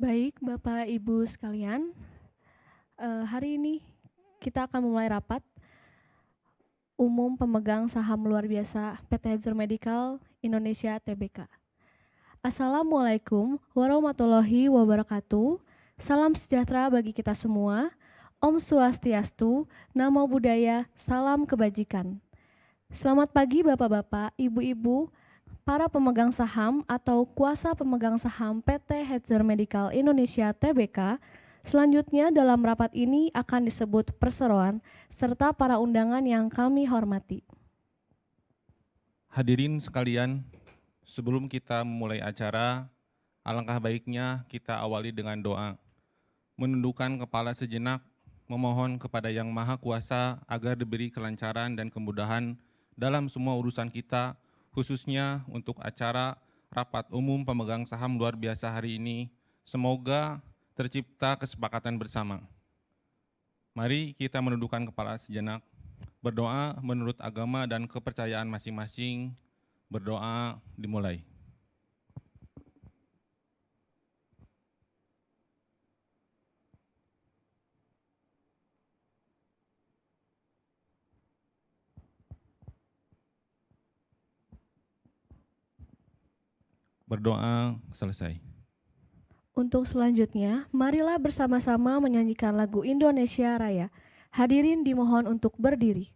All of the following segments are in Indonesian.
Baik, Bapak Ibu sekalian, hari ini kita akan memulai rapat umum pemegang saham luar biasa PT Healthcare Medical Indonesia Tbk. Assalamualaikum warahmatullahi wabarakatuh. Salam sejahtera bagi kita semua. Om Swastiastu, Namo Buddhaya, salam kebajikan. Selamat pagi Bapak-bapak, Ibu-ibu, para pemegang saham atau kuasa pemegang saham PT Healthcare Medical Indonesia Tbk. Selanjutnya dalam rapat ini akan disebut perseroan serta para undangan yang kami hormati. Hadirin sekalian, sebelum kita memulai acara, alangkah baiknya kita awali dengan doa. Menundukkan kepala sejenak, memohon kepada Yang Maha Kuasa agar diberi kelancaran dan kemudahan dalam semua urusan kita, khususnya untuk acara rapat umum pemegang saham luar biasa hari ini. Semoga tercipta kesepakatan bersama. Mari kita menundukkan kepala sejenak, berdoa menurut agama dan kepercayaan masing-masing. Berdoa dimulai. Berdoa selesai. Untuk selanjutnya, marilah bersama-sama menyanyikan lagu Indonesia Raya. Hadirin dimohon untuk berdiri.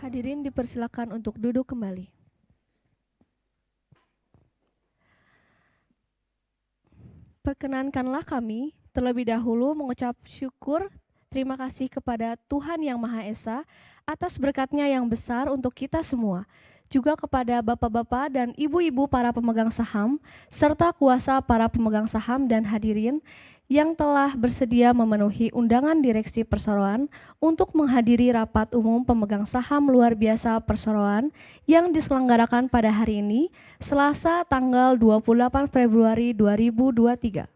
Hadirin dipersilakan untuk duduk kembali. Perkenankanlah kami terlebih dahulu mengucap syukur terima kasih kepada Tuhan Yang Maha Esa atas berkat-Nya yang besar untuk kita semua. Juga kepada bapak-bapak dan ibu-ibu para pemegang saham, serta kuasa para pemegang saham dan hadirin yang telah bersedia memenuhi undangan direksi perseroan untuk menghadiri rapat umum pemegang saham luar biasa perseroan yang diselenggarakan pada hari ini, Selasa tanggal 28 Februari 2023.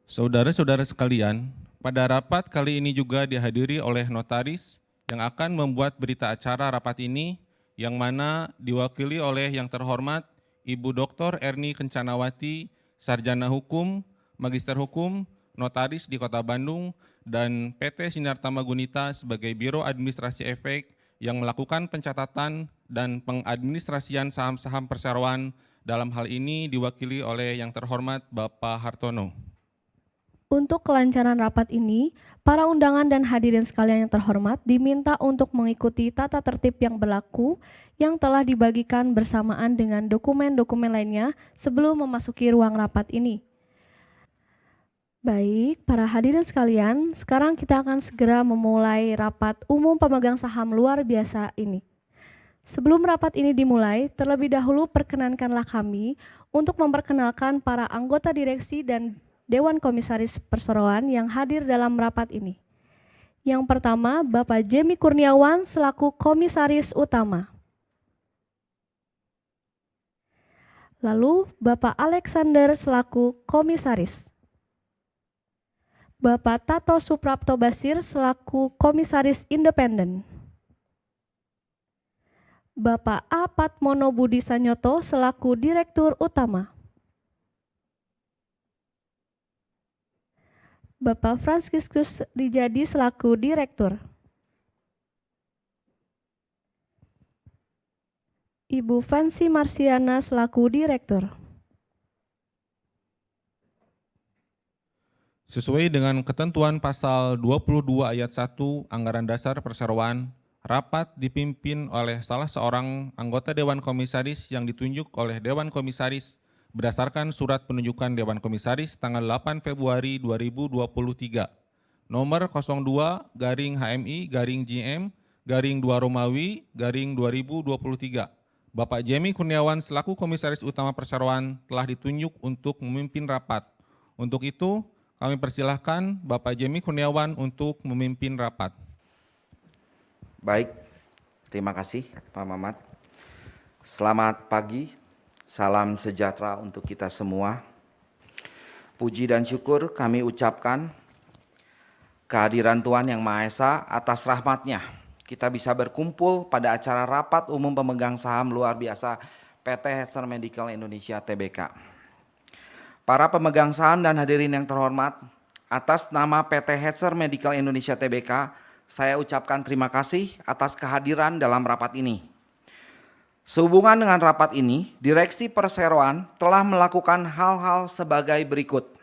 Saudara-saudara sekalian, pada rapat kali ini juga dihadiri oleh notaris yang akan membuat berita acara rapat ini, yang mana diwakili oleh yang terhormat Ibu Dr. Erni Kencanawati, Sarjana Hukum, Magister Hukum, Notaris di Kota Bandung, dan PT Sinar Tamagunita sebagai Biro Administrasi Efek yang melakukan pencatatan dan pengadministrasian saham-saham perseroan. Dalam hal ini diwakili oleh yang terhormat Bapak Hartono. Untuk kelancaran rapat ini, para undangan dan hadirin sekalian yang terhormat diminta untuk mengikuti tata tertib yang berlaku yang telah dibagikan bersamaan dengan dokumen-dokumen lainnya sebelum memasuki ruang rapat ini. Baik, para hadirin sekalian, sekarang kita akan segera memulai rapat umum pemegang saham luar biasa ini. Sebelum rapat ini dimulai, terlebih dahulu perkenankanlah kami untuk memperkenalkan para anggota direksi dan Dewan Komisaris Perseroan yang hadir dalam rapat ini. Yang pertama, Bapak Jemi Kurniawan selaku Komisaris Utama. Lalu, Bapak Alexander selaku Komisaris. Bapak Tato Suprapto Basir selaku Komisaris Independen. Bapak A. Patmono Budi Sanyoto selaku Direktur Utama. Bapak Franciscus Rijadi selaku Direktur. Ibu Fancy Marsiana selaku Direktur. Sesuai dengan ketentuan pasal 22 ayat 1 Anggaran Dasar Perseroan, rapat dipimpin oleh salah seorang anggota Dewan Komisaris yang ditunjuk oleh Dewan Komisaris berdasarkan surat penunjukan Dewan Komisaris tanggal 8 Februari 2023, nomor 02-HMI-GM-2 Romawi 2023. Bapak Jemi Kurniawan selaku Komisaris Utama Perseroan telah ditunjuk untuk memimpin rapat. Untuk itu, kami persilahkan Bapak Jemi Kurniawan untuk memimpin rapat. Baik, terima kasih Pak Mamat. Selamat pagi, salam sejahtera untuk kita semua. Puji dan syukur kami ucapkan kehadiran Tuhan Yang Maha Esa atas rahmat-Nya. Kita bisa berkumpul pada acara rapat umum pemegang saham luar biasa PT Hetzer Medical Indonesia Tbk. Para pemegang saham dan hadirin yang terhormat, atas nama PT Hetzer Medical Indonesia Tbk, saya ucapkan terima kasih atas kehadiran dalam rapat ini. Sehubungan dengan rapat ini, Direksi Perseroan telah melakukan hal-hal sebagai berikut.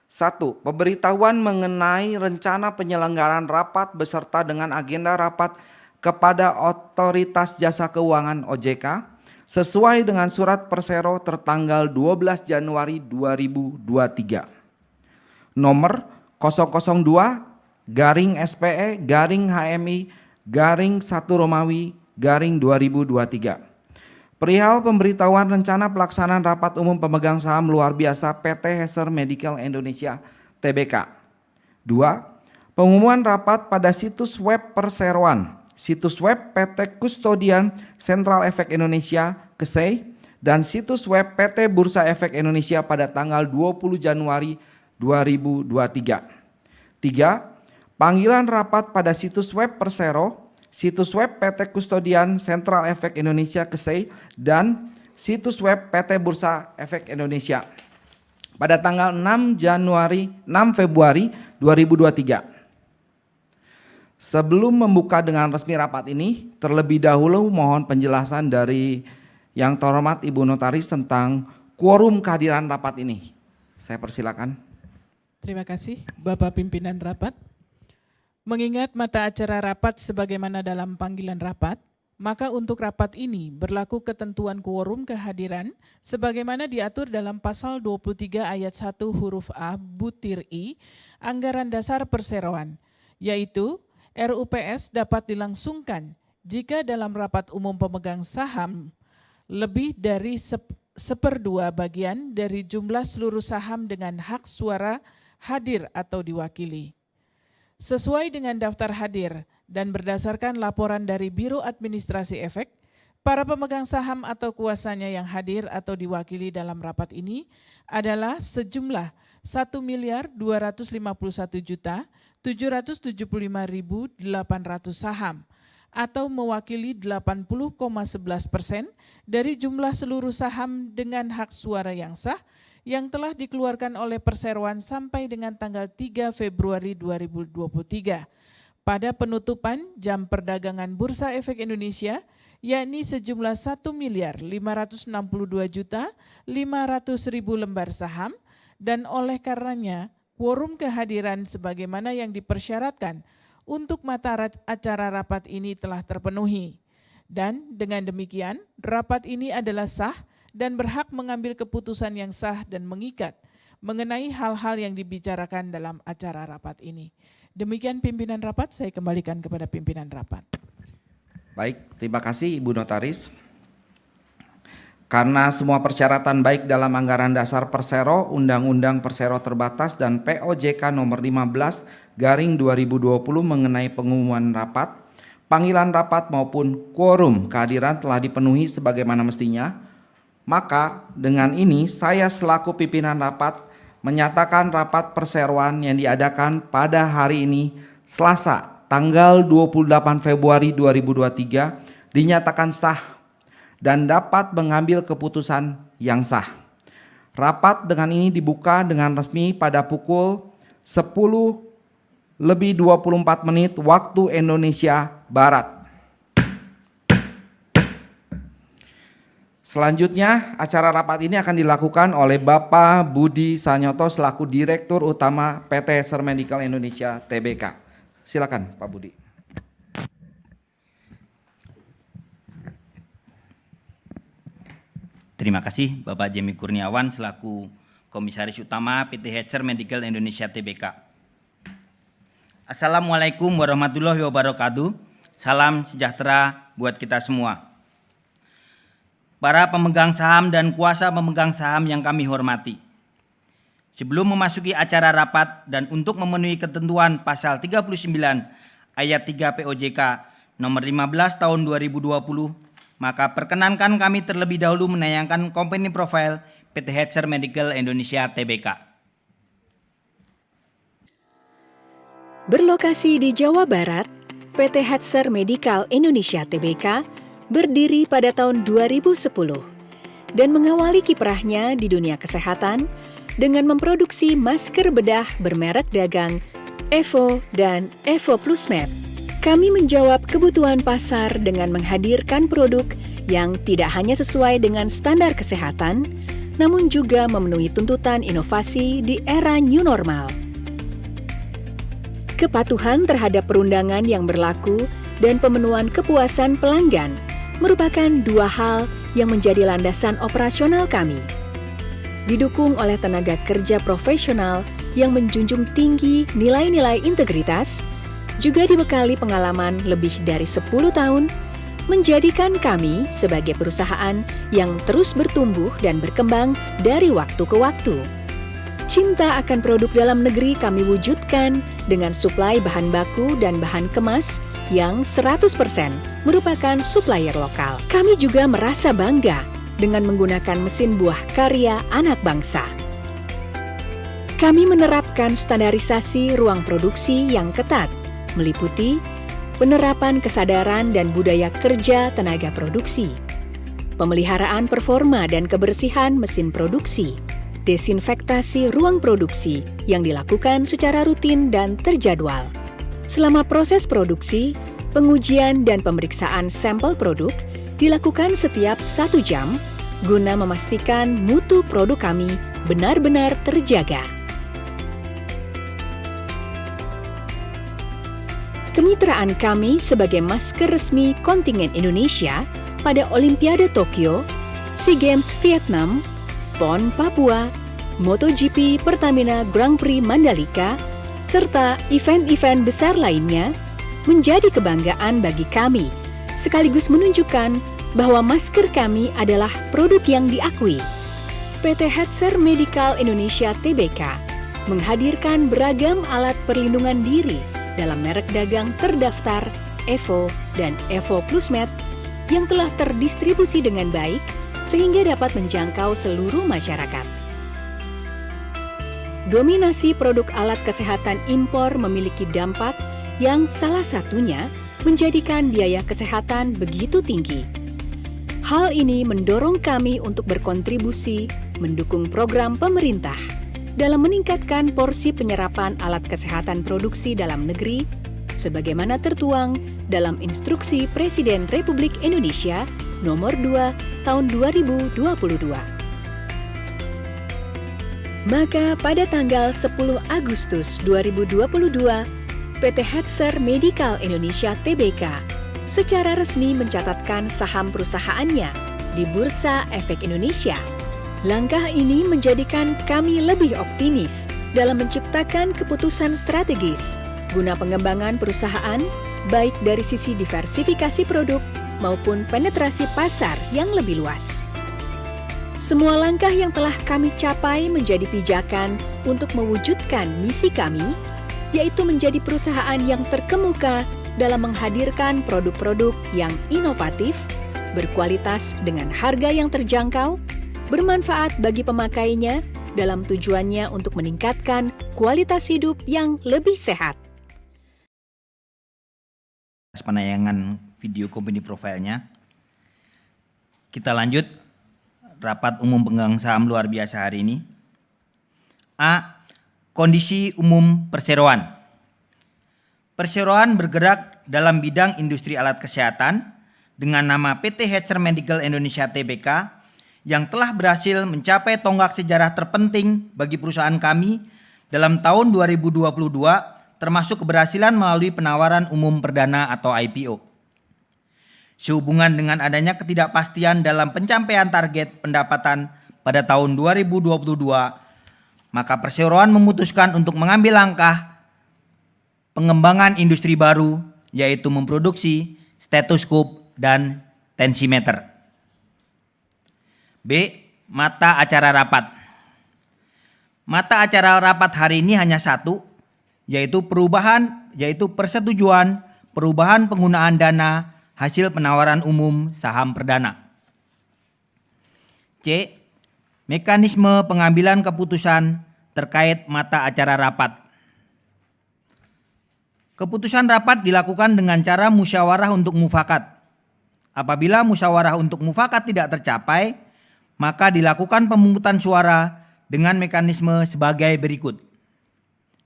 1. Pemberitahuan mengenai rencana penyelenggaraan rapat beserta dengan agenda rapat kepada Otoritas Jasa Keuangan OJK sesuai dengan surat Persero tertanggal 12 Januari 2023. Nomor 002-SPE-HMI-1 Romawi 2023. Perihal pemberitahuan rencana pelaksanaan rapat umum pemegang saham luar biasa PT Hetzer Medical Indonesia Tbk. 2. Pengumuman rapat pada situs web Perseroan, situs web PT Kustodian Central Efek Indonesia (KSEI) dan situs web PT Bursa Efek Indonesia pada tanggal 20 Januari 2023. 3. Panggilan rapat pada situs web Persero, situs web PT Kustodian Central Efek Indonesia (KSEI) dan situs web PT Bursa Efek Indonesia pada tanggal 6 Februari 2023. Sebelum membuka dengan resmi rapat ini, terlebih dahulu mohon penjelasan dari yang terhormat Ibu Notaris tentang quorum kehadiran rapat ini. Saya persilakan. Terima kasih Bapak Pimpinan Rapat. Mengingat mata acara rapat sebagaimana dalam panggilan rapat, maka untuk rapat ini berlaku ketentuan quorum kehadiran sebagaimana diatur dalam pasal 23 ayat 1 huruf A butir I Anggaran Dasar Perseroan, yaitu RUPS dapat dilangsungkan jika dalam rapat umum pemegang saham lebih dari 1/2 bagian dari jumlah seluruh saham dengan hak suara hadir atau diwakili. Sesuai dengan daftar hadir dan berdasarkan laporan dari Biro Administrasi Efek, para pemegang saham atau kuasanya yang hadir atau diwakili dalam rapat ini adalah sejumlah 1.251.775.800 saham atau mewakili 80,11% dari jumlah seluruh saham dengan hak suara yang sah yang telah dikeluarkan oleh Perseroan sampai dengan tanggal 3 Februari 2023 pada penutupan jam perdagangan Bursa Efek Indonesia, yakni sejumlah 1.562.500.000 lembar saham, dan oleh karenanya quorum kehadiran sebagaimana yang dipersyaratkan untuk mata acara rapat ini telah terpenuhi. Dan dengan demikian rapat ini adalah sah dan berhak mengambil keputusan yang sah dan mengikat mengenai hal-hal yang dibicarakan dalam acara rapat ini. Demikian pimpinan rapat, saya kembalikan kepada pimpinan rapat. Baik, terima kasih Ibu Notaris. Karena semua persyaratan baik dalam anggaran dasar Persero, Undang-Undang Persero Terbatas dan POJK nomor 15/2020 mengenai pengumuman rapat, panggilan rapat maupun quorum kehadiran telah dipenuhi sebagaimana mestinya, maka dengan ini saya selaku pimpinan rapat menyatakan rapat perseroan yang diadakan pada hari ini Selasa tanggal 28 Februari 2023 dinyatakan sah dan dapat mengambil keputusan yang sah. Rapat dengan ini dibuka dengan resmi pada pukul 10:24 waktu Indonesia Barat. Selanjutnya, acara rapat ini akan dilakukan oleh Bapak Budi Sanyoto selaku Direktur Utama PT Hetzer Medical Indonesia Tbk. Silakan Pak Budi. Terima kasih Bapak Jemi Kurniawan selaku Komisaris Utama PT Hetzer Medical Indonesia Tbk. Assalamualaikum warahmatullahi wabarakatuh. Salam sejahtera buat kita semua. Para pemegang saham dan kuasa pemegang saham yang kami hormati. Sebelum memasuki acara rapat dan untuk memenuhi ketentuan pasal 39 ayat 3 POJK nomor 15 tahun 2020, maka perkenankan kami terlebih dahulu menayangkan company profile PT Hetzer Medical Indonesia Tbk. Berlokasi di Jawa Barat, PT Hetzer Medical Indonesia Tbk berdiri pada tahun 2010 dan mengawali kiprahnya di dunia kesehatan dengan memproduksi masker bedah bermerek dagang Evo dan Evo Plus Med. Kami menjawab kebutuhan pasar dengan menghadirkan produk yang tidak hanya sesuai dengan standar kesehatan, namun juga memenuhi tuntutan inovasi di era new normal. Kepatuhan terhadap perundangan yang berlaku dan pemenuhan kepuasan pelanggan merupakan dua hal yang menjadi landasan operasional kami. Didukung oleh tenaga kerja profesional yang menjunjung tinggi nilai-nilai integritas, juga dibekali pengalaman lebih dari 10 tahun, menjadikan kami sebagai perusahaan yang terus bertumbuh dan berkembang dari waktu ke waktu. Cinta akan produk dalam negeri kami wujudkan dengan suplai bahan baku dan bahan kemas yang 100% merupakan supplier lokal. Kami juga merasa bangga dengan menggunakan mesin buah karya anak bangsa. Kami menerapkan standarisasi ruang produksi yang ketat, meliputi penerapan kesadaran dan budaya kerja tenaga produksi, pemeliharaan performa dan kebersihan mesin produksi, desinfektasi ruang produksi yang dilakukan secara rutin dan terjadwal. Selama proses produksi, pengujian dan pemeriksaan sampel produk dilakukan setiap 1 jam guna memastikan mutu produk kami benar-benar terjaga. Kemitraan kami sebagai masker resmi kontingen Indonesia pada Olimpiade Tokyo, SEA Games Vietnam, PON Papua, MotoGP Pertamina Grand Prix Mandalika, serta event-event besar lainnya menjadi kebanggaan bagi kami, sekaligus menunjukkan bahwa masker kami adalah produk yang diakui. PT Hetzer Medical Indonesia Tbk menghadirkan beragam alat perlindungan diri dalam merek dagang terdaftar Evo dan Evo Plus Med yang telah terdistribusi dengan baik sehingga dapat menjangkau seluruh masyarakat. Dominasi produk alat kesehatan impor memiliki dampak yang salah satunya menjadikan biaya kesehatan begitu tinggi. Hal ini mendorong kami untuk berkontribusi mendukung program pemerintah dalam meningkatkan porsi penyerapan alat kesehatan produksi dalam negeri sebagaimana tertuang dalam Instruksi Presiden Republik Indonesia Nomor 2 Tahun 2022. Maka pada tanggal 10 Agustus 2022, PT Hetzer Medical Indonesia Tbk secara resmi mencatatkan saham perusahaannya di Bursa Efek Indonesia Langkah ini menjadikan kami lebih optimis dalam menciptakan keputusan strategis guna pengembangan perusahaan baik dari sisi diversifikasi produk maupun penetrasi pasar yang lebih luas. Semua langkah yang telah kami capai menjadi pijakan untuk mewujudkan misi kami, yaitu menjadi perusahaan yang terkemuka dalam menghadirkan produk-produk yang inovatif, berkualitas dengan harga yang terjangkau, bermanfaat bagi pemakainya dalam tujuannya untuk meningkatkan kualitas hidup yang lebih sehat. Penayangan video company profile-nya. Kita lanjut rapat umum pemegang saham luar biasa hari ini. A. Kondisi umum perseroan. Perseroan bergerak dalam bidang industri alat kesehatan dengan nama PT Hatcher Medical Indonesia Tbk yang telah berhasil mencapai tonggak sejarah terpenting bagi perusahaan kami dalam tahun 2022, termasuk keberhasilan melalui penawaran umum perdana atau IPO. Sehubungan dengan adanya ketidakpastian dalam pencapaian target pendapatan pada tahun 2022, maka perseroan memutuskan untuk mengambil langkah pengembangan industri baru, yaitu memproduksi stetoskop dan tensimeter. B. Mata acara rapat. Mata acara rapat hari ini hanya satu, yaitu persetujuan perubahan penggunaan dana hasil penawaran umum saham perdana. C. Mekanisme pengambilan keputusan terkait mata acara rapat. Keputusan rapat dilakukan dengan cara musyawarah untuk mufakat. Apabila musyawarah untuk mufakat tidak tercapai, maka dilakukan pemungutan suara dengan mekanisme sebagai berikut.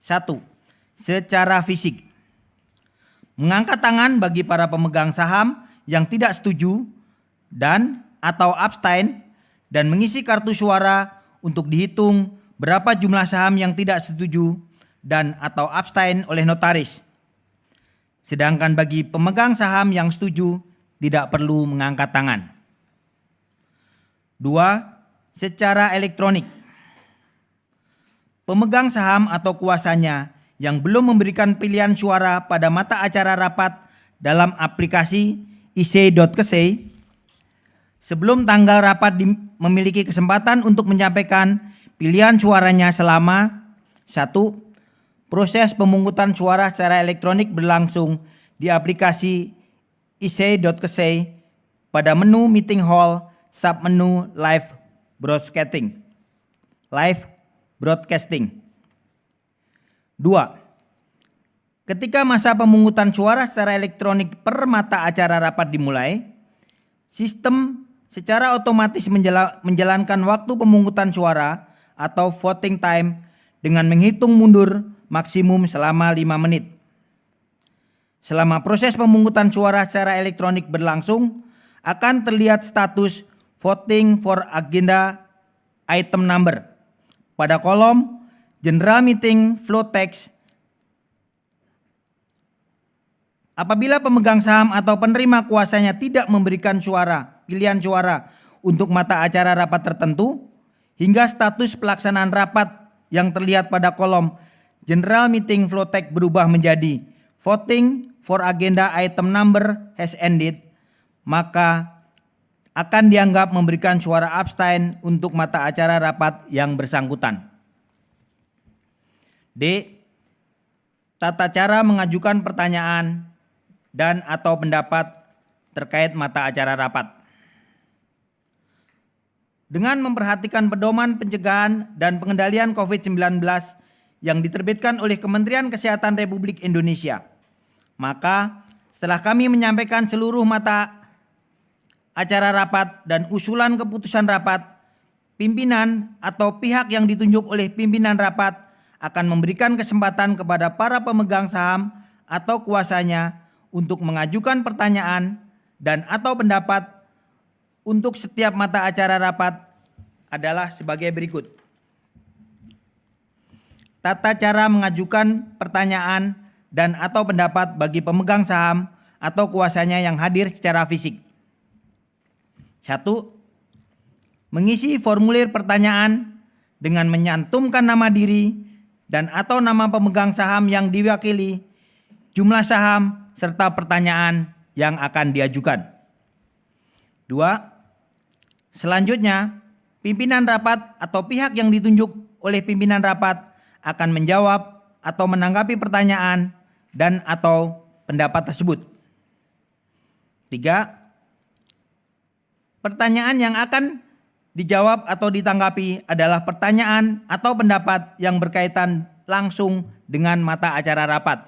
1. Secara fisik. Mengangkat tangan bagi para pemegang saham yang tidak setuju dan atau abstain dan mengisi kartu suara untuk dihitung berapa jumlah saham yang tidak setuju dan atau abstain oleh notaris. Sedangkan bagi pemegang saham yang setuju tidak perlu mengangkat tangan. 2. Secara elektronik. Pemegang saham atau kuasanya yang belum memberikan pilihan suara pada mata acara rapat dalam aplikasi ic.kesei sebelum tanggal rapat memiliki kesempatan untuk menyampaikan pilihan suaranya selama 1. Proses pemungutan suara secara elektronik berlangsung di aplikasi ic.kesei pada menu Meeting Hall submenu Live Broadcasting. 2. Ketika masa pemungutan suara secara elektronik per mata acara rapat dimulai, sistem secara otomatis menjalankan waktu pemungutan suara atau voting time dengan menghitung mundur maksimum selama 5 menit. Selama proses pemungutan suara secara elektronik berlangsung, akan terlihat status voting for agenda item number pada kolom General Meeting Flow Text. Apabila pemegang saham atau penerima kuasanya tidak memberikan pilihan suara untuk mata acara rapat tertentu, hingga status pelaksanaan rapat yang terlihat pada kolom General Meeting Flow Text berubah menjadi voting for agenda item number has ended, maka akan dianggap memberikan suara abstain untuk mata acara rapat yang bersangkutan. D. Tata cara mengajukan pertanyaan dan atau pendapat terkait mata acara rapat. Dengan memperhatikan pedoman pencegahan dan pengendalian COVID-19 yang diterbitkan oleh Kementerian Kesehatan Republik Indonesia, maka setelah kami menyampaikan seluruh mata acara rapat dan usulan keputusan rapat, pimpinan atau pihak yang ditunjuk oleh pimpinan rapat akan memberikan kesempatan kepada para pemegang saham atau kuasanya untuk mengajukan pertanyaan dan atau pendapat untuk setiap mata acara rapat adalah sebagai berikut. Tata cara mengajukan pertanyaan dan atau pendapat bagi pemegang saham atau kuasanya yang hadir secara fisik. 1. mengisi formulir pertanyaan dengan menyantumkan nama diri dan atau nama pemegang saham yang diwakili, jumlah saham, serta pertanyaan yang akan diajukan. 2. Selanjutnya, pimpinan rapat atau pihak yang ditunjuk oleh pimpinan rapat akan menjawab atau menanggapi pertanyaan dan atau pendapat tersebut. 3. Pertanyaan yang akan dijawab atau ditanggapi adalah pertanyaan atau pendapat yang berkaitan langsung dengan mata acara rapat.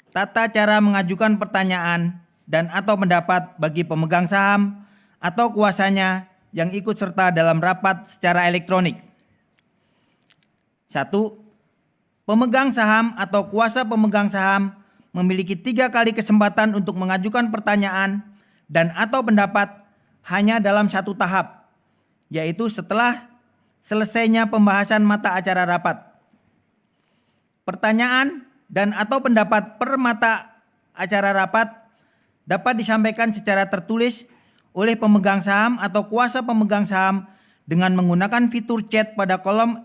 Tata cara mengajukan pertanyaan dan atau pendapat bagi pemegang saham atau kuasanya yang ikut serta dalam rapat secara elektronik. 1. Pemegang saham atau kuasa pemegang saham memiliki 3 kali kesempatan untuk mengajukan pertanyaan dan atau pendapat hanya dalam satu tahap, yaitu setelah selesainya pembahasan mata acara rapat. Pertanyaan dan atau pendapat per mata acara rapat dapat disampaikan secara tertulis oleh pemegang saham atau kuasa pemegang saham dengan menggunakan fitur chat pada kolom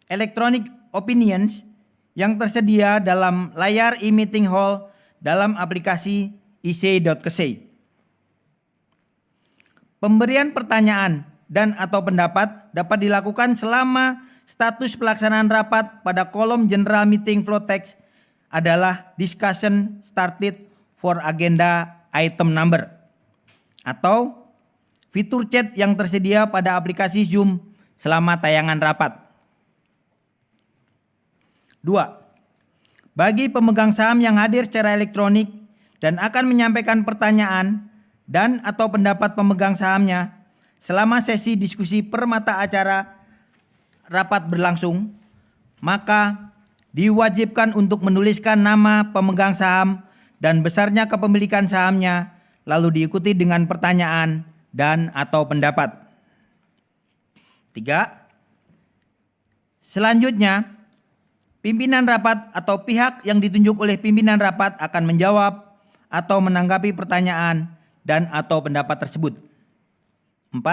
Electronic Opinions yang tersedia dalam layar e-meeting hall dalam aplikasi ic.kesei. Pemberian pertanyaan dan atau pendapat dapat dilakukan selama status pelaksanaan rapat pada kolom General Meeting Flow Text adalah discussion started for agenda item number atau fitur chat yang tersedia pada aplikasi Zoom selama tayangan rapat. 2. Bagi pemegang saham yang hadir secara elektronik dan akan menyampaikan pertanyaan dan atau pendapat pemegang sahamnya selama sesi diskusi per mata acara rapat berlangsung, maka diwajibkan untuk menuliskan nama pemegang saham dan besarnya kepemilikan sahamnya, lalu diikuti dengan pertanyaan dan atau pendapat. 3. Selanjutnya, pimpinan rapat atau pihak yang ditunjuk oleh pimpinan rapat akan menjawab atau menanggapi pertanyaan dan atau pendapat tersebut. 4.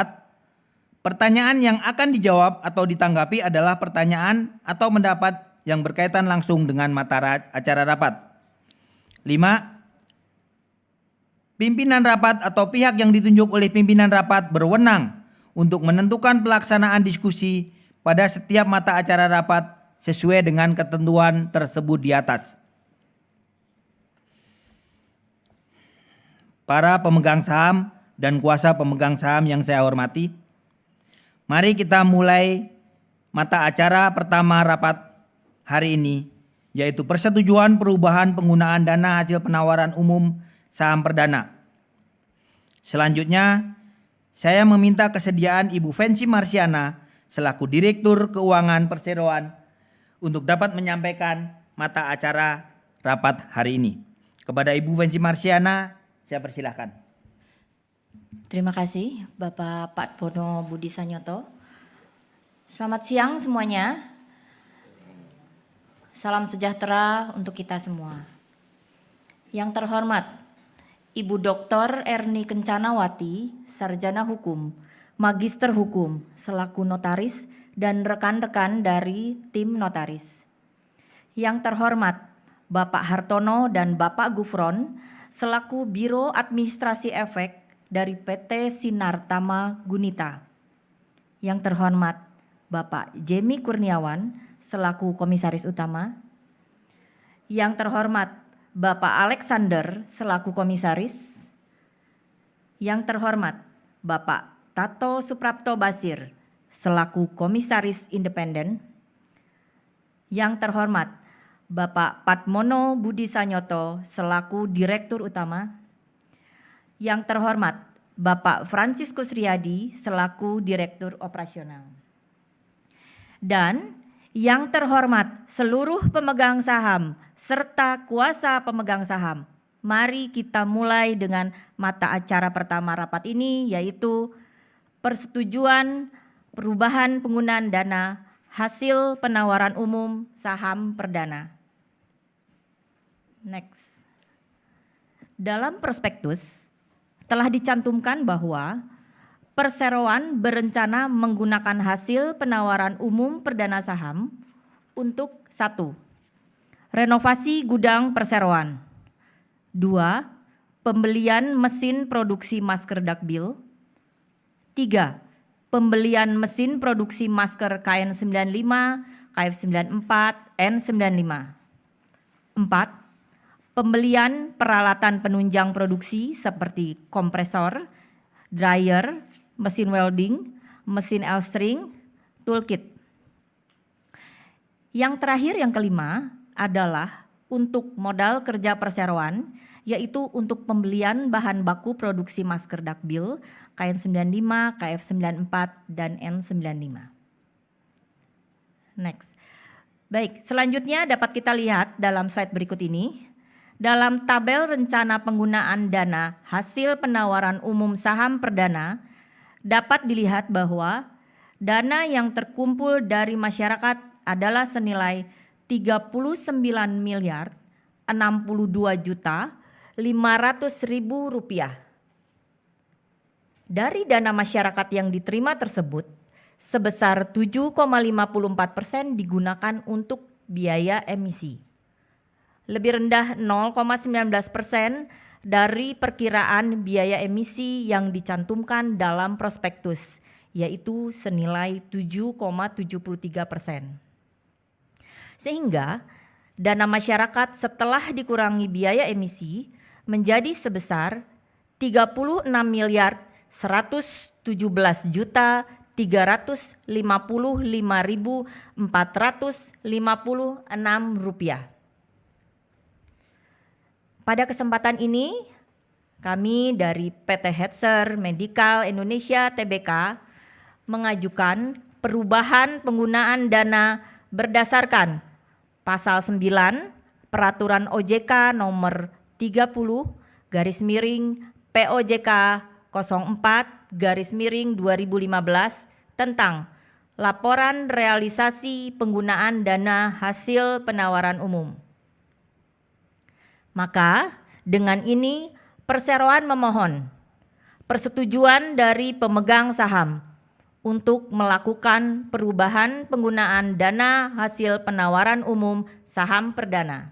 Pertanyaan yang akan dijawab atau ditanggapi adalah pertanyaan atau pendapat yang berkaitan langsung dengan mata acara rapat. 5. Pimpinan rapat atau pihak yang ditunjuk oleh pimpinan rapat berwenang untuk menentukan pelaksanaan diskusi pada setiap mata acara rapat sesuai dengan ketentuan tersebut di atas. Para pemegang saham dan kuasa pemegang saham yang saya hormati, mari kita mulai mata acara pertama rapat hari ini, yaitu persetujuan perubahan penggunaan dana hasil penawaran umum saham perdana. Selanjutnya, saya meminta kesediaan Ibu Fensi Marsiana selaku Direktur Keuangan Perseroan untuk dapat menyampaikan mata acara rapat hari ini. Kepada Ibu Fensi Marsiana, saya persilahkan. Terima kasih Bapak Patmono Budi Sanyoto. Selamat siang semuanya. Salam sejahtera untuk kita semua. Yang terhormat Ibu Dr. Erni Kencanawati, Sarjana Hukum, Magister Hukum, selaku notaris dan rekan-rekan dari tim notaris. Yang terhormat Bapak Hartono dan Bapak Gufron, selaku Biro Administrasi Efek dari PT Sinartama Gunita. Yang terhormat Bapak Jemi Kurniawan selaku Komisaris Utama. Yang terhormat Bapak Alexander selaku Komisaris. Yang terhormat Bapak Tato Suprapto Basir selaku Komisaris Independen. Yang terhormat Bapak Patmono Budi Sanyoto selaku Direktur Utama. Yang terhormat Bapak Franciscus Riyadi selaku Direktur Operasional. Dan yang terhormat seluruh pemegang saham serta kuasa pemegang saham. Mari kita mulai dengan mata acara pertama rapat ini, yaitu persetujuan perubahan penggunaan dana hasil penawaran umum saham perdana. Next. Dalam prospektus, telah dicantumkan bahwa perseroan berencana menggunakan hasil penawaran umum perdana saham untuk 1. Renovasi gudang perseroan. 2. Pembelian mesin produksi masker Dakbil. 3. Pembelian mesin produksi masker KN95, KF94, N95. 4. Pembelian peralatan penunjang produksi seperti kompresor, dryer, mesin welding, mesin L-string, toolkit. Yang terakhir, yang kelima adalah untuk modal kerja perseroan, yaitu untuk pembelian bahan baku produksi masker Dakbil, KN95, KF94, dan N95. Next. Baik, selanjutnya dapat kita lihat dalam slide berikut ini. Dalam tabel rencana penggunaan dana hasil penawaran umum saham perdana, dapat dilihat bahwa dana yang terkumpul dari masyarakat adalah senilai 39.062.500.000 rupiah. Dari dana masyarakat yang diterima tersebut, sebesar 7,54% digunakan untuk biaya emisi. Lebih rendah 0,19% dari perkiraan biaya emisi yang dicantumkan dalam prospektus, yaitu senilai 7,73%. Sehingga dana masyarakat setelah dikurangi biaya emisi menjadi sebesar 36.117.355.456 rupiah. Pada kesempatan ini, kami dari PT Hetzer Medical Indonesia Tbk mengajukan perubahan penggunaan dana berdasarkan Pasal 9 Peraturan OJK nomor 30/POJK 04/2015 tentang laporan realisasi penggunaan dana hasil penawaran umum. Maka dengan ini perseroan memohon persetujuan dari pemegang saham untuk melakukan perubahan penggunaan dana hasil penawaran umum saham perdana.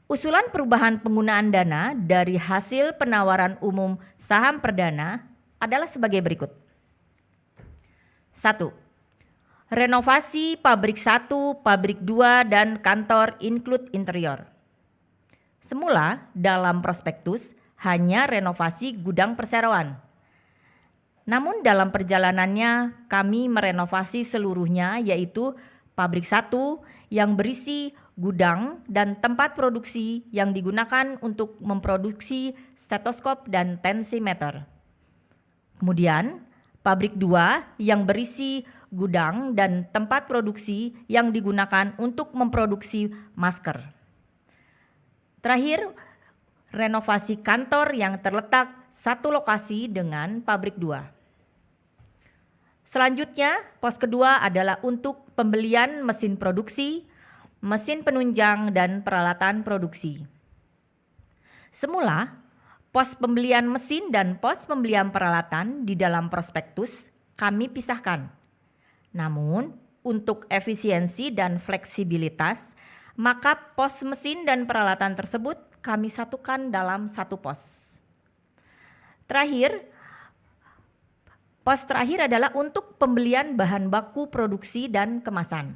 Usulan perubahan penggunaan dana dari hasil penawaran umum saham perdana adalah sebagai berikut. 1. Renovasi pabrik 1, pabrik 2, dan kantor include interior. Semula dalam prospektus hanya renovasi gudang perseroan. Namun dalam perjalanannya kami merenovasi seluruhnya, yaitu pabrik 1 yang berisi gudang dan tempat produksi yang digunakan untuk memproduksi stetoskop dan tensimeter. Kemudian pabrik 2 yang berisi gudang dan tempat produksi yang digunakan untuk memproduksi masker. Terakhir, renovasi kantor yang terletak satu lokasi dengan pabrik 2. Selanjutnya, pos kedua adalah untuk pembelian mesin produksi, mesin penunjang, dan peralatan produksi. Semula, pos pembelian mesin dan pos pembelian peralatan di dalam prospektus kami pisahkan. Namun, untuk efisiensi dan fleksibilitas, maka pos mesin dan peralatan tersebut kami satukan dalam satu pos. Pos terakhir adalah untuk pembelian bahan baku produksi dan kemasan,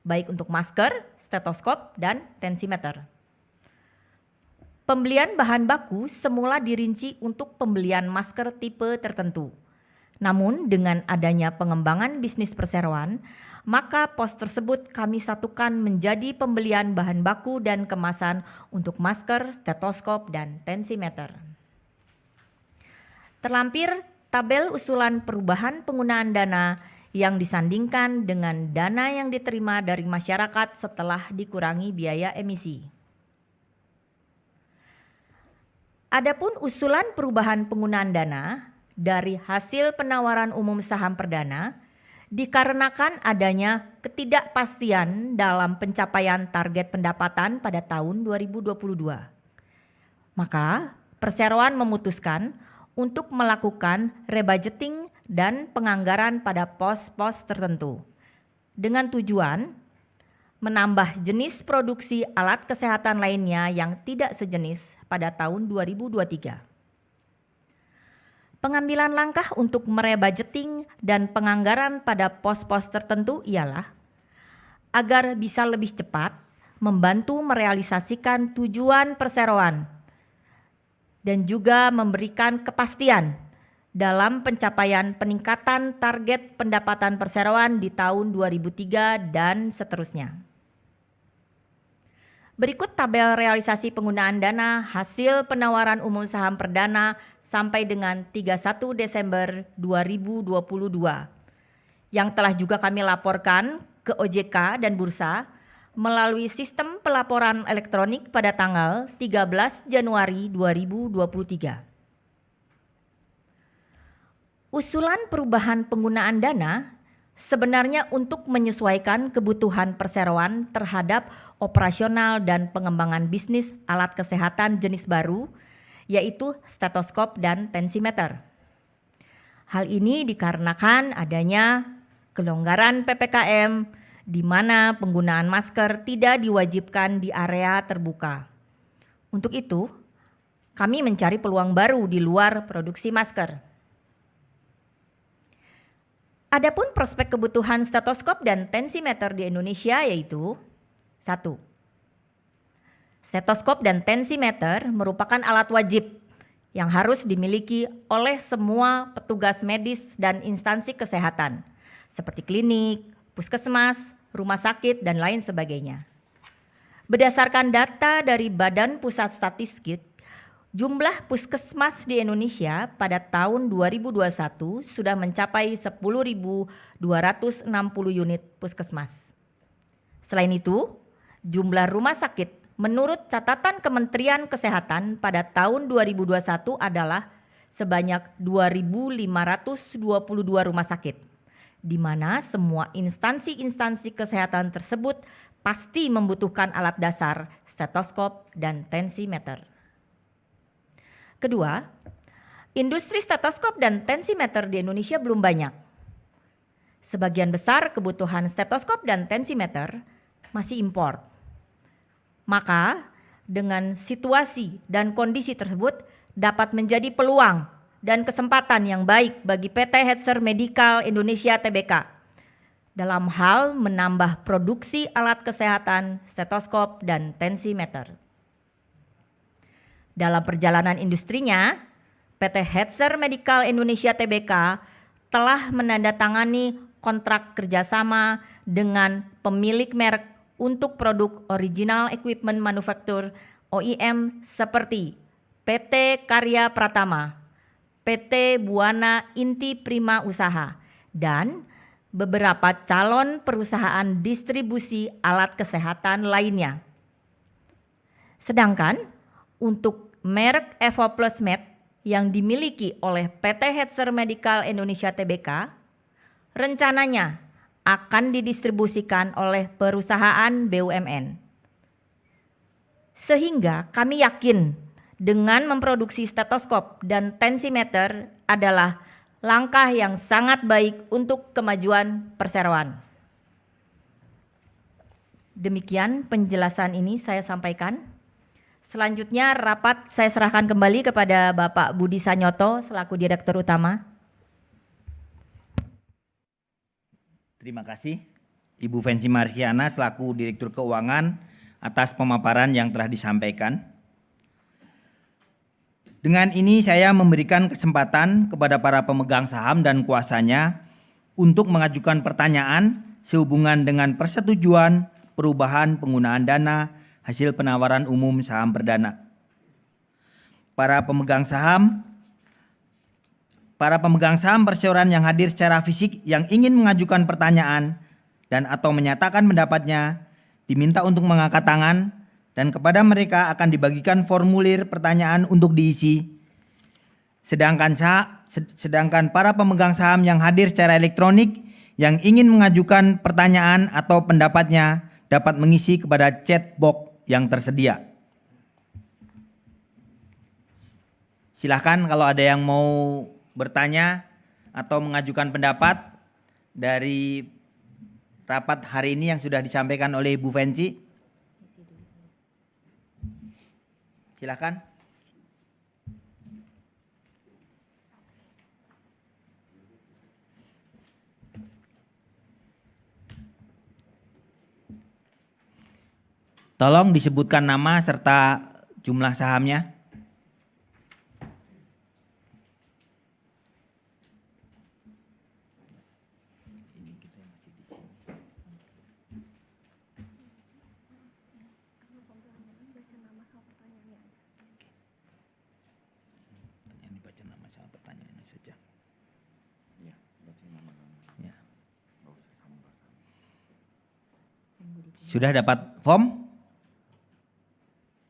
baik untuk masker, stetoskop, dan tensimeter. Pembelian bahan baku semula dirinci untuk pembelian masker tipe tertentu. Namun dengan adanya pengembangan bisnis perseroan, maka pos tersebut kami satukan menjadi pembelian bahan baku dan kemasan untuk masker, stetoskop, dan tensimeter. Terlampir tabel usulan perubahan penggunaan dana yang disandingkan dengan dana yang diterima dari masyarakat setelah dikurangi biaya emisi. Adapun usulan perubahan penggunaan dana dari hasil penawaran umum saham perdana dikarenakan adanya ketidakpastian dalam pencapaian target pendapatan pada tahun 2022. Maka perseroan memutuskan untuk melakukan rebudgeting dan penganggaran pada pos-pos tertentu dengan tujuan menambah jenis produksi alat kesehatan lainnya yang tidak sejenis pada tahun 2023. Pengambilan langkah untuk merebudgeting dan penganggaran pada pos-pos tertentu ialah agar bisa lebih cepat membantu merealisasikan tujuan perseroan dan juga memberikan kepastian dalam pencapaian peningkatan target pendapatan perseroan di tahun 2003 dan seterusnya. Berikut tabel realisasi penggunaan dana hasil penawaran umum saham perdana sampai dengan 31 Desember 2022 yang telah juga kami laporkan ke OJK dan Bursa melalui sistem pelaporan elektronik pada tanggal 13 Januari 2023. Usulan perubahan penggunaan dana sebenarnya untuk menyesuaikan kebutuhan perseroan terhadap operasional dan pengembangan bisnis alat kesehatan jenis baru, yaitu stetoskop dan tensimeter. Hal ini dikarenakan adanya kelonggaran PPKM di mana penggunaan masker tidak diwajibkan di area terbuka. Untuk itu, kami mencari peluang baru di luar produksi masker. Adapun prospek kebutuhan stetoskop dan tensimeter di Indonesia yaitu 1. Stetoskop dan tensimeter merupakan alat wajib yang harus dimiliki oleh semua petugas medis dan instansi kesehatan seperti klinik, puskesmas, rumah sakit, dan lain sebagainya. Berdasarkan data dari Badan Pusat Statistik, jumlah puskesmas di Indonesia pada tahun 2021 sudah mencapai 10.260 unit puskesmas. Selain itu, jumlah rumah sakit menurut catatan Kementerian Kesehatan pada tahun 2021 adalah sebanyak 2.522 rumah sakit, di mana semua instansi-instansi kesehatan tersebut pasti membutuhkan alat dasar stetoskop dan tensimeter. Kedua, industri stetoskop dan tensimeter di Indonesia belum banyak. Sebagian besar kebutuhan stetoskop dan tensimeter masih impor. Maka, dengan situasi dan kondisi tersebut dapat menjadi peluang dan kesempatan yang baik bagi PT Hetzer Medical Indonesia Tbk dalam hal menambah produksi alat kesehatan stetoskop dan tensimeter. Dalam perjalanan industrinya, PT Hetzer Medical Indonesia Tbk telah menandatangani kontrak kerjasama dengan pemilik merek untuk produk original equipment manufacture OEM seperti PT Karya Pratama, PT Buana Inti Prima Usaha, dan beberapa calon perusahaan distribusi alat kesehatan lainnya. Sedangkan untuk merek Evo Plus Med yang dimiliki oleh PT Hetzer Medical Indonesia Tbk, rencananya akan didistribusikan oleh perusahaan BUMN. Sehingga kami yakin dengan memproduksi stetoskop dan tensimeter adalah langkah yang sangat baik untuk kemajuan perseroan. Demikian penjelasan ini saya sampaikan. Selanjutnya rapat saya serahkan kembali kepada Bapak Budi Sanyoto selaku Direktur Utama. Terima kasih Ibu Fensi Marsiana selaku Direktur Keuangan atas pemaparan yang telah disampaikan. Dengan ini saya memberikan kesempatan kepada para pemegang saham dan kuasanya untuk mengajukan pertanyaan sehubungan dengan persetujuan perubahan penggunaan dana hasil penawaran umum saham perdana. Para pemegang saham perseroan yang hadir secara fisik yang ingin mengajukan pertanyaan dan atau menyatakan pendapatnya diminta untuk mengangkat tangan dan kepada mereka akan dibagikan formulir pertanyaan untuk diisi. Sedangkan para pemegang saham yang hadir secara elektronik yang ingin mengajukan pertanyaan atau pendapatnya dapat mengisi kepada chat box yang tersedia. Silahkan kalau ada yang mau bertanya atau mengajukan pendapat dari rapat hari ini yang sudah disampaikan oleh Ibu Venci. Silahkan. Tolong disebutkan nama serta jumlah sahamnya. Sudah dapat form?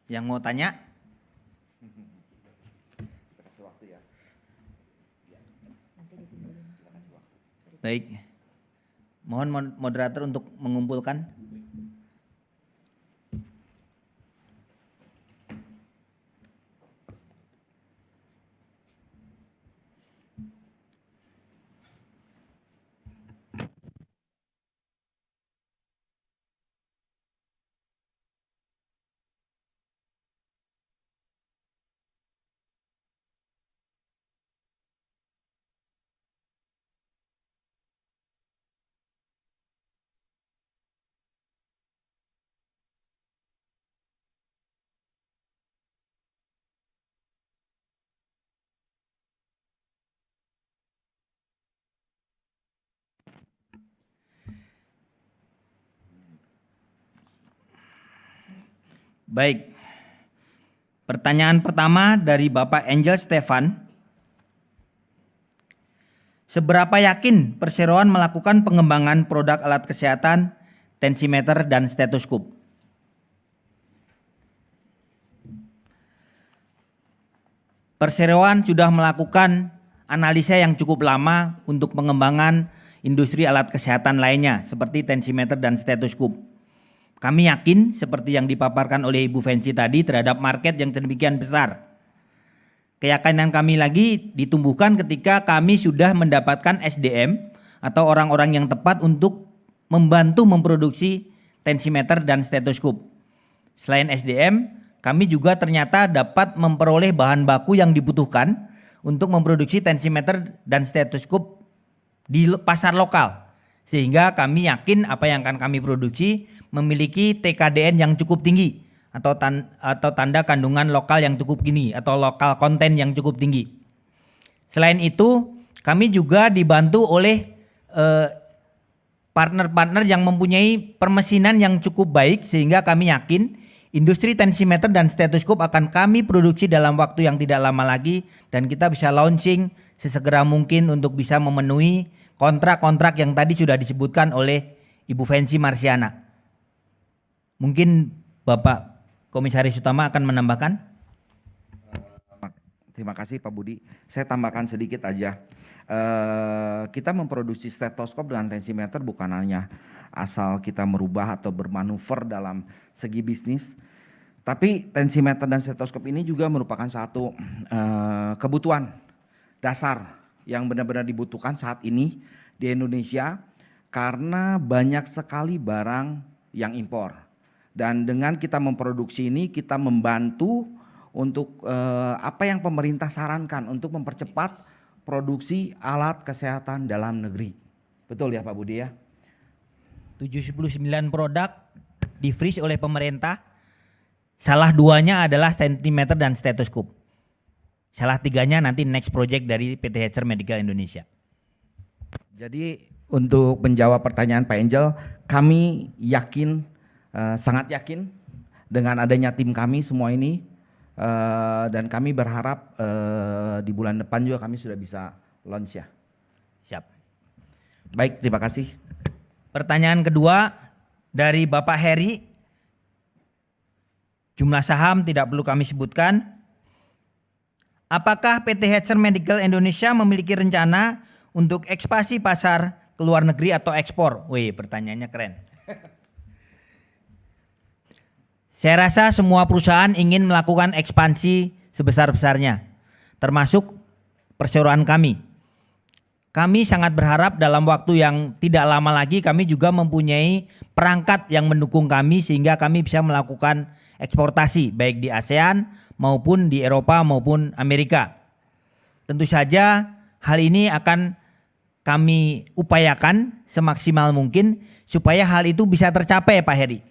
Yang mau tanya? Baik. Mohon moderator untuk mengumpulkan. Baik. Pertanyaan pertama dari Bapak Angel Stefan. Seberapa yakin perseroan melakukan pengembangan produk alat kesehatan, tensimeter, dan stetoskop? Perseroan sudah melakukan analisa yang cukup lama untuk pengembangan industri alat kesehatan lainnya seperti tensimeter dan stetoskop. Kami yakin seperti yang dipaparkan oleh Ibu Venci tadi terhadap market yang sedemikian besar. Keyakinan kami lagi ditumbuhkan ketika kami sudah mendapatkan SDM atau orang-orang yang tepat untuk membantu memproduksi tensimeter dan stetoskop. Selain SDM, kami juga ternyata dapat memperoleh bahan baku yang dibutuhkan untuk memproduksi tensimeter dan stetoskop di pasar lokal. Sehingga kami yakin apa yang akan kami produksi memiliki TKDN yang cukup tinggi atau tanda kandungan lokal yang cukup tinggi atau lokal konten yang cukup tinggi. Selain itu, kami juga dibantu oleh partner-partner yang mempunyai permesinan yang cukup baik sehingga kami yakin industri tensimeter dan stetoskop akan kami produksi dalam waktu yang tidak lama lagi dan kita bisa launching sesegera mungkin untuk bisa memenuhi kontrak-kontrak yang tadi sudah disebutkan oleh Ibu Venci Marsiana. Mungkin Bapak Komisaris Utama akan menambahkan. Terima kasih Pak Budi. Saya tambahkan sedikit aja. Kita memproduksi stetoskop dengan tensimeter bukan hanya asal kita merubah atau bermanuver dalam segi bisnis, tapi tensimeter dan stetoskop ini juga merupakan satu kebutuhan dasar yang benar-benar dibutuhkan saat ini di Indonesia karena banyak sekali barang yang impor. Dan dengan kita memproduksi ini kita membantu untuk apa yang pemerintah sarankan untuk mempercepat produksi alat kesehatan dalam negeri. Betul ya Pak Budi ya? 79 produk di-freeze oleh pemerintah. Salah duanya adalah tensimeter dan stetoskop. Salah tiganya nanti next project dari PT Healthcare Medical Indonesia. Jadi untuk menjawab pertanyaan Pak Angel, kami yakin, sangat yakin dengan adanya tim kami semua ini dan kami berharap di bulan depan juga kami sudah bisa launch ya. Siap. Baik, terima kasih. Pertanyaan kedua dari Bapak Heri. Jumlah saham tidak perlu kami sebutkan. Apakah PT Healthcare Medical Indonesia memiliki rencana untuk ekspansi pasar ke luar negeri atau ekspor? Wih, pertanyaannya keren. Saya rasa semua perusahaan ingin melakukan ekspansi sebesar-besarnya. termasuk perseroan kami. Kami sangat berharap dalam waktu yang tidak lama lagi kami juga mempunyai perangkat yang mendukung kami sehingga kami bisa melakukan eksportasi baik di ASEAN maupun di Eropa maupun Amerika. Tentu saja hal ini akan kami upayakan semaksimal mungkin supaya hal itu bisa tercapai, Pak Heri.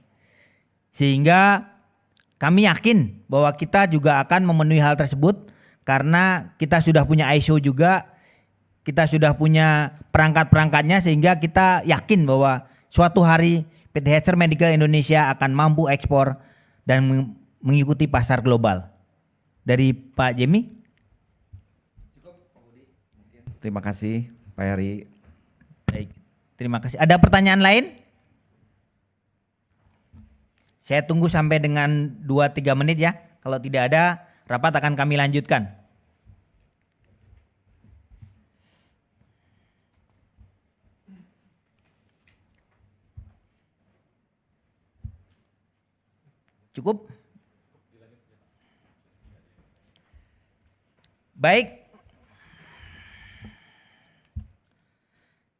Sehingga kami yakin bahwa kita juga akan memenuhi hal tersebut karena kita sudah punya ISO juga, kita sudah punya perangkat-perangkatnya sehingga kita yakin bahwa suatu hari PT Hatcher Medical Indonesia akan mampu ekspor dan mengikuti pasar global. Dari Pak Jemi. Terima kasih Pak Heri. Baik, terima kasih. Ada pertanyaan lain? Saya tunggu sampai dengan 2-3 menit ya. Kalau tidak ada, rapat akan kami lanjutkan. Cukup? Baik.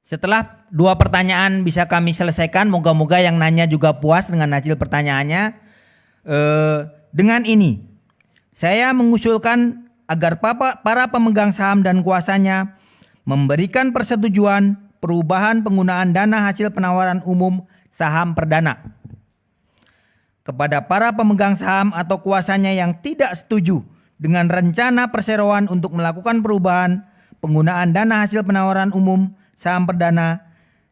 Setelah 2 pertanyaan bisa kami selesaikan, moga-moga yang nanya juga puas dengan hasil pertanyaannya. Dengan ini, saya mengusulkan agar para pemegang saham dan kuasanya memberikan persetujuan perubahan penggunaan dana hasil penawaran umum saham perdana. Kepada para pemegang saham atau kuasanya yang tidak setuju dengan rencana perseroan untuk melakukan perubahan penggunaan dana hasil penawaran umum saham perdana,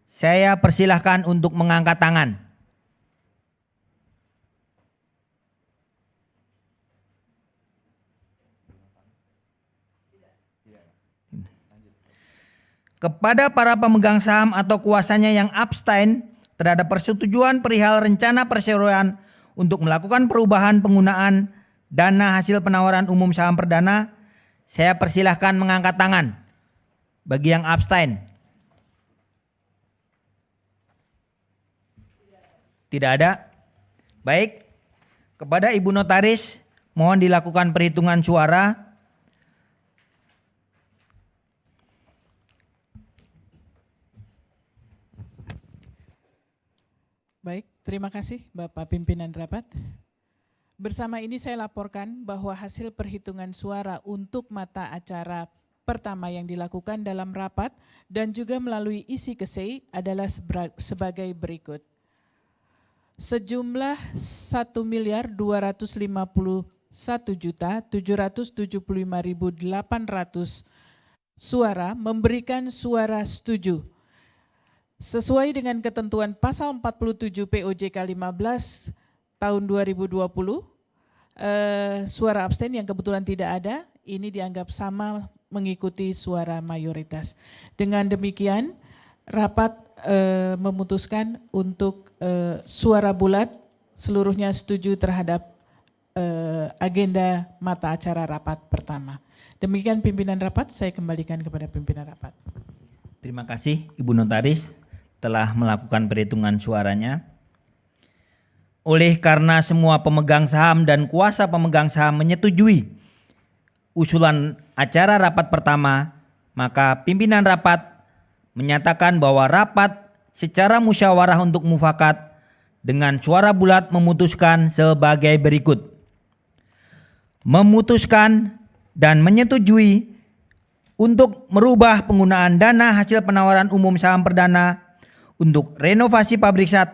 saya persilahkan untuk mengangkat tangan. Kepada para pemegang saham atau kuasanya yang abstain terhadap persetujuan perihal rencana perseroan untuk melakukan perubahan penggunaan dana hasil penawaran umum saham perdana, saya persilahkan mengangkat tangan. Bagi yang abstain. Tidak ada? Baik. Kepada Ibu Notaris, mohon dilakukan perhitungan suara. Baik, terima kasih Bapak Pimpinan Rapat. Bersama ini saya laporkan bahwa hasil perhitungan suara untuk mata acara pertama yang dilakukan dalam rapat dan juga melalui isi kesei adalah sebagai berikut. Sejumlah 1.251.775.800 suara memberikan suara setuju. Sesuai dengan ketentuan pasal 47 POJK 15 tahun 2020, suara abstain yang kebetulan tidak ada, ini dianggap sama mengikuti suara mayoritas. Dengan demikian, rapat memutuskan untuk suara bulat seluruhnya setuju terhadap agenda mata acara rapat pertama. Demikian pimpinan rapat, saya kembalikan kepada pimpinan rapat. Terima kasih Ibu Notaris telah melakukan perhitungan suaranya. Oleh karena semua pemegang saham dan kuasa pemegang saham menyetujui usulan acara rapat pertama, maka pimpinan rapat menyatakan bahwa rapat secara musyawarah untuk mufakat dengan suara bulat memutuskan sebagai berikut. Memutuskan dan menyetujui untuk merubah penggunaan dana hasil penawaran umum saham perdana untuk renovasi pabrik 1,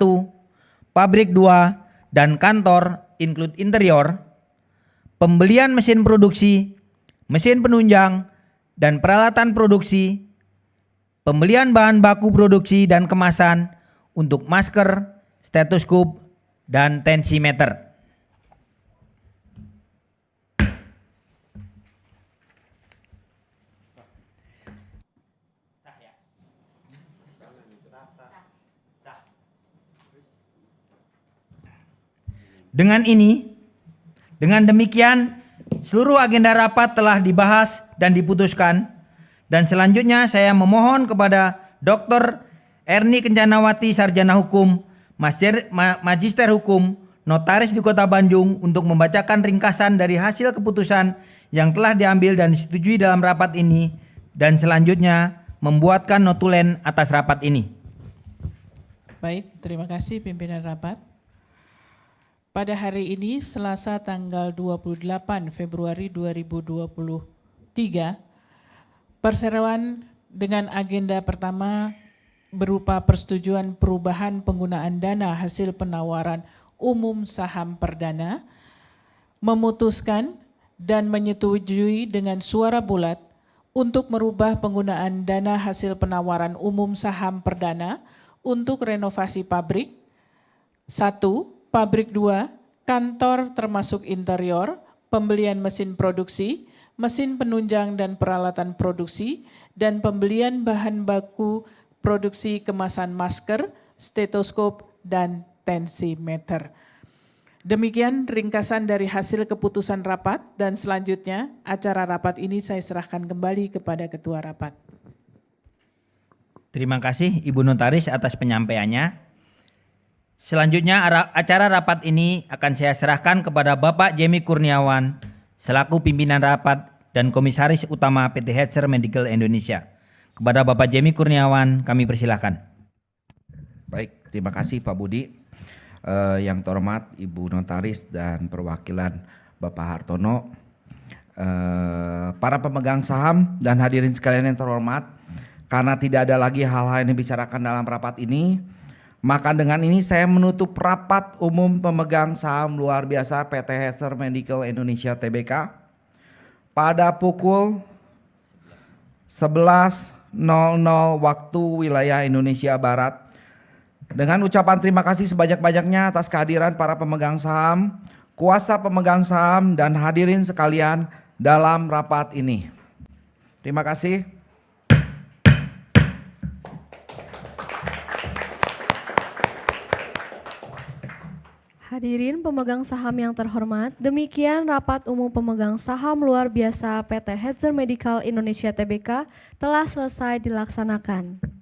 pabrik 2, dan kantor include interior, pembelian mesin produksi, mesin penunjang, dan peralatan produksi, pembelian bahan baku produksi dan kemasan untuk masker, stetoskop, dan tensimeter. Dengan demikian, seluruh agenda rapat telah dibahas dan diputuskan, dan selanjutnya saya memohon kepada Dr. Erni Kencanawati, Sarjana Hukum, Magister Hukum, Notaris di Kota Bandung untuk membacakan ringkasan dari hasil keputusan yang telah diambil dan disetujui dalam rapat ini dan selanjutnya membuatkan notulen atas rapat ini. Baik, terima kasih pimpinan rapat. Pada hari ini, Selasa tanggal 28 Februari 2023, perseroan dengan agenda pertama berupa persetujuan perubahan penggunaan dana hasil penawaran umum saham perdana, memutuskan dan menyetujui dengan suara bulat untuk merubah penggunaan dana hasil penawaran umum saham perdana untuk renovasi pabrik. 1. Pabrik 2, kantor termasuk interior, pembelian mesin produksi, mesin penunjang dan peralatan produksi, dan pembelian bahan baku produksi kemasan masker, stetoskop, dan tensimeter. Demikian ringkasan dari hasil keputusan rapat dan selanjutnya acara rapat ini saya serahkan kembali kepada Ketua Rapat. Terima kasih Ibu Notaris atas penyampaiannya. Selanjutnya acara rapat ini akan saya serahkan kepada Bapak Jemi Kurniawan selaku pimpinan rapat dan Komisaris Utama PT Hetzer Medical Indonesia. Kepada Bapak Jemi Kurniawan kami persilahkan. Baik, terima kasih Pak Budi. Yang terhormat Ibu Notaris dan perwakilan Bapak Hartono, para pemegang saham dan hadirin sekalian yang terhormat, karena tidak ada lagi hal-hal yang dibicarakan dalam rapat ini, maka dengan ini saya menutup rapat umum pemegang saham luar biasa PT Hetzer Medical Indonesia Tbk pada pukul 11.00 waktu wilayah Indonesia Barat. Dengan ucapan terima kasih sebanyak-banyaknya atas kehadiran para pemegang saham, kuasa pemegang saham, dan hadirin sekalian dalam rapat ini. Terima kasih. Hadirin pemegang saham yang terhormat, demikian rapat umum pemegang saham luar biasa PT Hetzer Medical Indonesia Tbk telah selesai dilaksanakan.